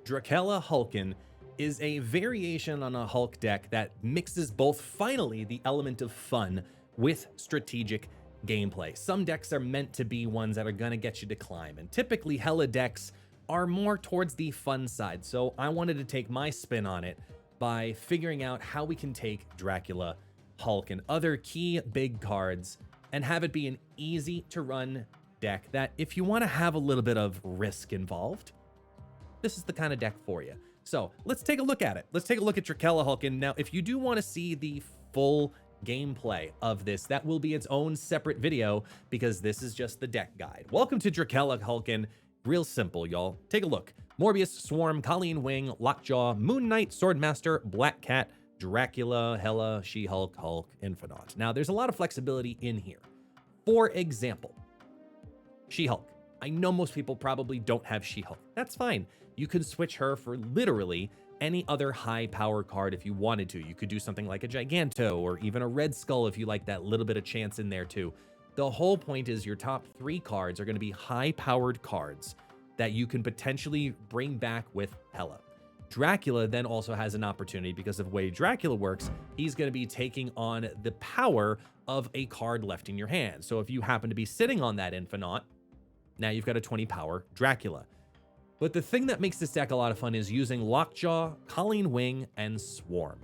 DracHela Hulkin is a variation on a Hulk deck that mixes both, finally, the element of fun with strategic gameplay. Some decks are meant to be ones that are going to get you to climb, and typically Hela decks are more towards the fun side, so I wanted to take my spin on it by figuring out how we can take Dracula, Hulk, and other key big cards and have it be an easy to run deck that if you want to have a little bit of risk involved, this is the kind of deck for you. So let's take a look at it. Let's take a look at DracHela Hulkin. Now, if you do want to see the full gameplay of this, that will be its own separate video because this is just the deck guide. Welcome to DracHela Hulkin. Real simple, y'all. Take a look. Morbius, Swarm, Colleen Wing, Lockjaw, Moon Knight, Swordmaster, Black Cat, Dracula, Hela, She-Hulk, Hulk, Infinite. Now, there's a lot of flexibility in here. For example, She-Hulk. I know most people probably don't have She-Hulk. That's fine. You could switch her for literally any other high power card if you wanted to. You could do something like a Giganto or even a Red Skull if you like that little bit of chance in there too. The whole point is your top 3 cards are going to be high powered cards that you can potentially bring back with Hela. Dracula then also has an opportunity because of the way Dracula works. He's going to be taking on the power of a card left in your hand. So if you happen to be sitting on that Infinite, now you've got a 20 power Dracula. But the thing that makes this deck a lot of fun is using Lockjaw, Colleen Wing, and Swarm.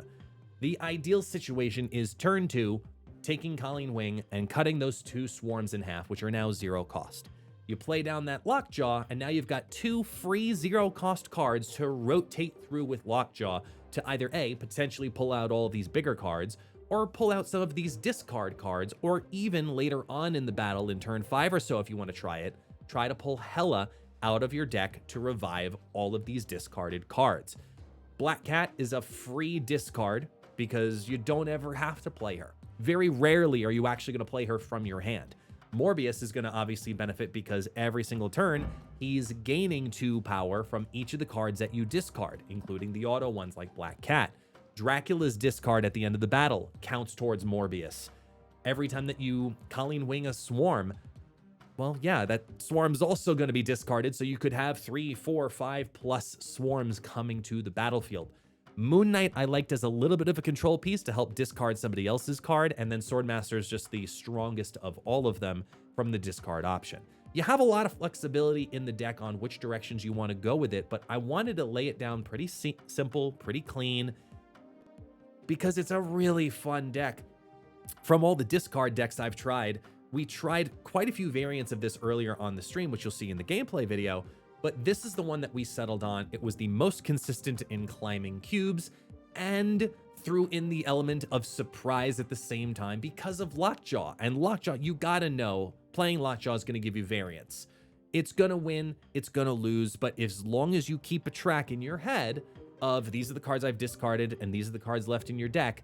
The ideal situation is turn 2, taking Colleen Wing and cutting those 2 Swarms in half, which are now 0 cost. You play down that Lockjaw, and now you've got 2 free 0 cost cards to rotate through with Lockjaw to either A, potentially pull out all of these bigger cards, or pull out some of these discard cards, or even later on in the battle in turn 5 or so if you want to try it, try to pull Hela out of your deck to revive all of these discarded cards. Black Cat is a free discard because you don't ever have to play her. Very rarely are you actually going to play her from your hand. Morbius is going to obviously benefit because every single turn, he's gaining 2 power from each of the cards that you discard, including the auto ones like Black Cat. Dracula's discard at the end of the battle counts towards Morbius. Every time that you Colleen Wing a Swarm, well, yeah, that Swarm's also going to be discarded, so you could have 3, 4, 5 plus Swarms coming to the battlefield. Moon Knight I liked as a little bit of a control piece to help discard somebody else's card, and then Swordmaster is just the strongest of all of them from the discard option. You have a lot of flexibility in the deck on which directions you want to go with it, but I wanted to lay it down pretty simple, pretty clean, because it's a really fun deck. From all the discard decks I've tried, we tried quite a few variants of this earlier on the stream, which you'll see in the gameplay video, but this is the one that we settled on. It was the most consistent in climbing cubes and threw in the element of surprise at the same time because of Lockjaw. And Lockjaw, you gotta know, playing Lockjaw is gonna give you variance. It's gonna win, it's gonna lose, but as long as you keep a track in your head of these are the cards I've discarded and these are the cards left in your deck,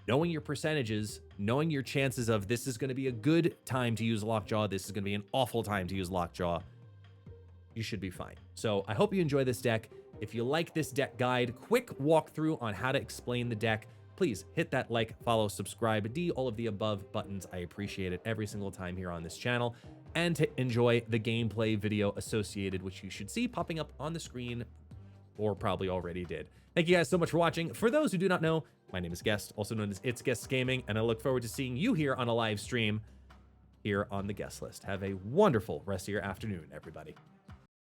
knowing your percentages, knowing your chances of this is going to be a good time to use Lockjaw, this is going to be an awful time to use Lockjaw, you should be fine. So I hope you enjoy this deck. If you like this deck guide, quick walkthrough on how to explain the deck, please hit that like, follow, subscribe, all of the above buttons. I appreciate it every single time here on this channel. And to enjoy the gameplay video associated, which you should see popping up on the screen, or probably already did. Thank you guys so much for watching. For those who do not know, my name is Guest, also known as ItsGuestGaming, and I look forward to seeing you here on a live stream here on the guest list. Have a wonderful rest of your afternoon, everybody.